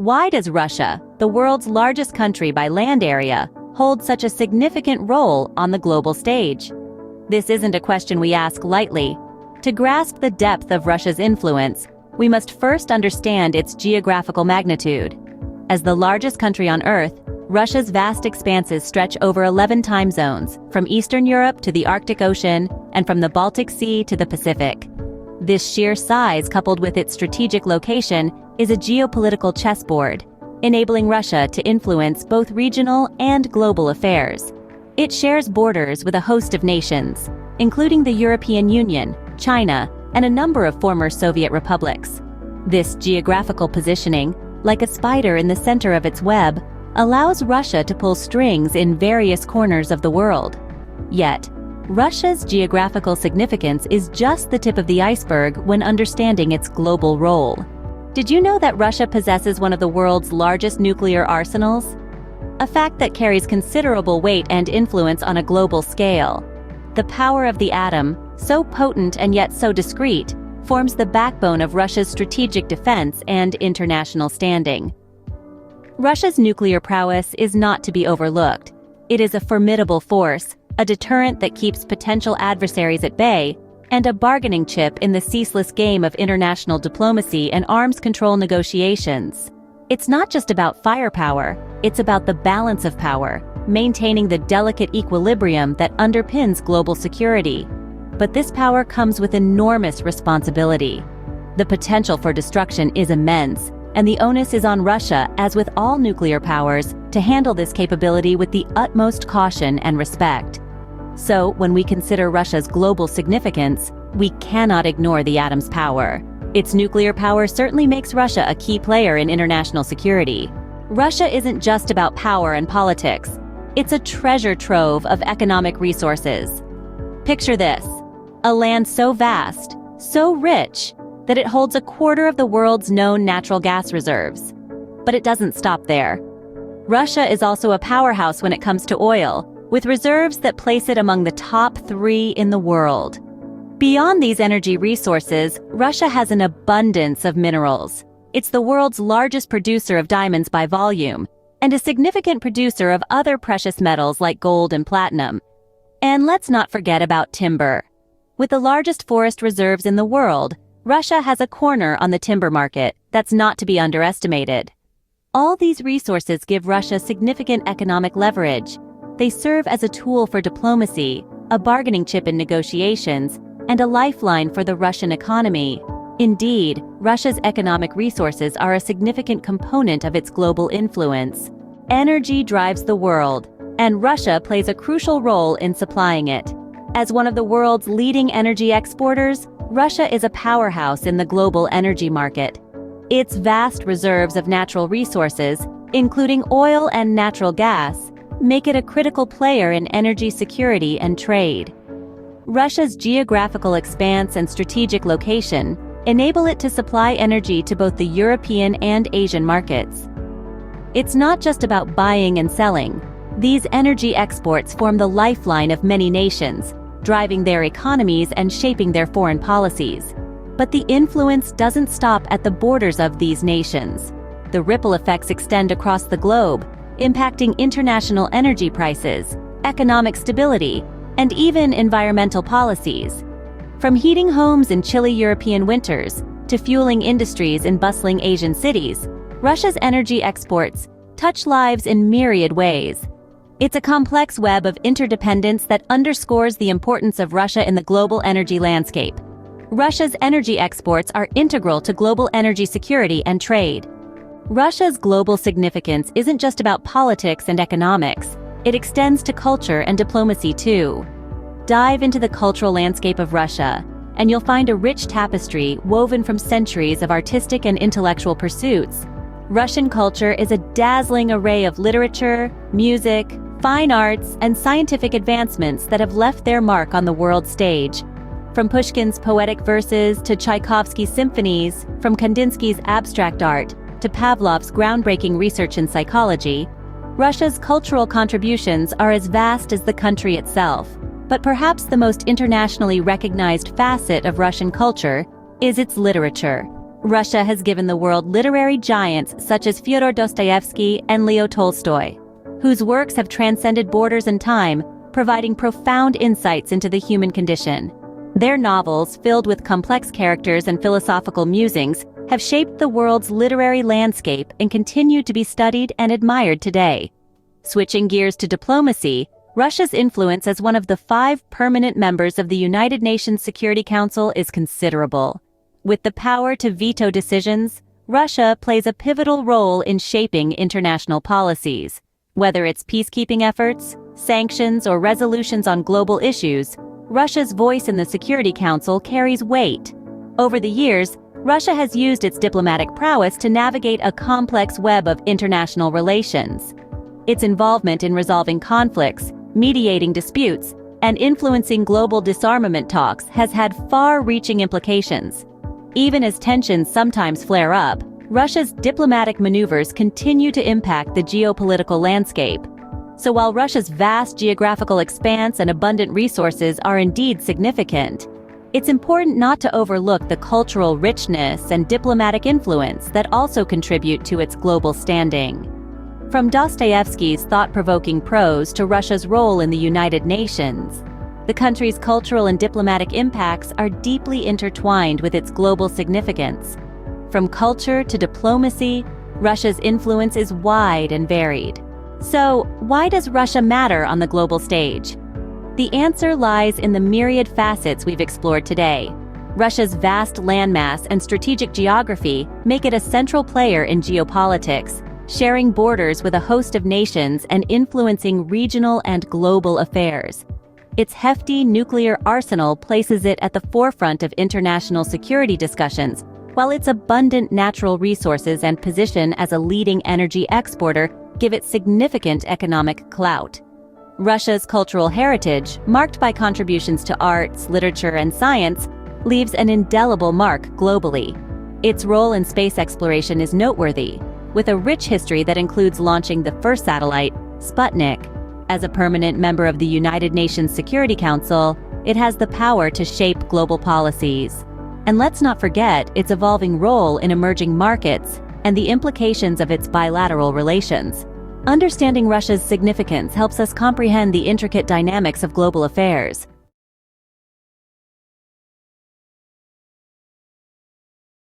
Why does Russia, the world's largest country by land area, hold such a significant role on the global stage? This isn't a question we ask lightly. To grasp the depth of Russia's influence, we must first understand its geographical magnitude. As the largest country on Earth, Russia's vast expanses stretch over 11 time zones, from Eastern Europe to the Arctic Ocean and from the Baltic Sea to the Pacific. This sheer size, coupled with its strategic location, is a geopolitical chessboard, enabling Russia to influence both regional and global affairs. It shares borders with a host of nations, including the European Union, China, and a number of former Soviet republics. This geographical positioning, like a spider in the center of its web, allows Russia to pull strings in various corners of the world. Yet, Russia's geographical significance is just the tip of the iceberg when understanding its global role. Did you know that Russia possesses one of the world's largest nuclear arsenals? A fact that carries considerable weight and influence on a global scale. The power of the atom, so potent and yet so discreet, forms the backbone of Russia's strategic defense and international standing. Russia's nuclear prowess is not to be overlooked. It is a formidable force, a deterrent that keeps potential adversaries at bay, and a bargaining chip in the ceaseless game of international diplomacy and arms control negotiations. It's not just about firepower, it's about the balance of power, maintaining the delicate equilibrium that underpins global security. But this power comes with enormous responsibility. The potential for destruction is immense, and the onus is on Russia, as with all nuclear powers, to handle this capability with the utmost caution and respect. So, when we consider Russia's global significance, we cannot ignore the atom's power. Its nuclear power certainly makes Russia a key player in international security. Russia isn't just about power and politics. It's a treasure trove of economic resources. Picture this: a land so vast, so rich, that it holds a quarter of the world's known natural gas reserves. But it doesn't stop there. Russia is also a powerhouse when it comes to oil, with reserves that place it among the top 3 in the world. Beyond these energy resources, Russia has an abundance of minerals. It's the world's largest producer of diamonds by volume, and a significant producer of other precious metals like gold and platinum. And let's not forget about timber. With the largest forest reserves in the world, Russia has a corner on the timber market that's not to be underestimated. All these resources give Russia significant economic leverage. They serve as a tool for diplomacy, a bargaining chip in negotiations, and a lifeline for the Russian economy. Indeed, Russia's economic resources are a significant component of its global influence. Energy drives the world, and Russia plays a crucial role in supplying it. As one of the world's leading energy exporters, Russia is a powerhouse in the global energy market. Its vast reserves of natural resources, including oil and natural gas, make it a critical player in energy security and trade. Russia's geographical expanse and strategic location enable it to supply energy to both the European and Asian markets. It's not just about buying and selling. These energy exports form the lifeline of many nations, driving their economies and shaping their foreign policies. But the influence doesn't stop at the borders of these nations. The ripple effects extend across the globe, impacting international energy prices, economic stability, and even environmental policies. From heating homes in chilly European winters to fueling industries in bustling Asian cities, Russia's energy exports touch lives in myriad ways. It's a complex web of interdependence that underscores the importance of Russia in the global energy landscape. Russia's energy exports are integral to global energy security and trade. Russia's global significance isn't just about politics and economics. It extends to culture and diplomacy too. Dive into the cultural landscape of Russia, and you'll find a rich tapestry woven from centuries of artistic and intellectual pursuits. Russian culture is a dazzling array of literature, music, fine arts, and scientific advancements that have left their mark on the world stage. From Pushkin's poetic verses to Tchaikovsky's symphonies, from Kandinsky's abstract art to Pavlov's groundbreaking research in psychology, Russia's cultural contributions are as vast as the country itself. But perhaps the most internationally recognized facet of Russian culture is its literature. Russia has given the world literary giants such as Fyodor Dostoevsky and Leo Tolstoy, whose works have transcended borders and time, providing profound insights into the human condition. Their novels, filled with complex characters and philosophical musings, have shaped the world's literary landscape and continue to be studied and admired today. Switching gears to diplomacy, Russia's influence as one of the 5 permanent members of the United Nations Security Council is considerable. With the power to veto decisions, Russia plays a pivotal role in shaping international policies. Whether it's peacekeeping efforts, sanctions, or resolutions on global issues, Russia's voice in the Security Council carries weight. Over the years, Russia has used its diplomatic prowess to navigate a complex web of international relations. Its involvement in resolving conflicts, mediating disputes, and influencing global disarmament talks has had far-reaching implications. Even as tensions sometimes flare up, Russia's diplomatic maneuvers continue to impact the geopolitical landscape. So while Russia's vast geographical expanse and abundant resources are indeed significant, it's important not to overlook the cultural richness and diplomatic influence that also contribute to its global standing. From Dostoevsky's thought-provoking prose to Russia's role in the United Nations, the country's cultural and diplomatic impacts are deeply intertwined with its global significance. From culture to diplomacy, Russia's influence is wide and varied. So, why does Russia matter on the global stage? The answer lies in the myriad facets we've explored today. Russia's vast landmass and strategic geography make it a central player in geopolitics, sharing borders with a host of nations and influencing regional and global affairs. Its hefty nuclear arsenal places it at the forefront of international security discussions, while its abundant natural resources and position as a leading energy exporter give it significant economic clout. Russia's cultural heritage, marked by contributions to arts, literature, and science, leaves an indelible mark globally. Its role in space exploration is noteworthy, with a rich history that includes launching the first satellite, Sputnik. As a permanent member of the United Nations Security Council, it has the power to shape global policies. And let's not forget its evolving role in emerging markets and the implications of its bilateral relations. Understanding Russia's significance helps us comprehend the intricate dynamics of global affairs.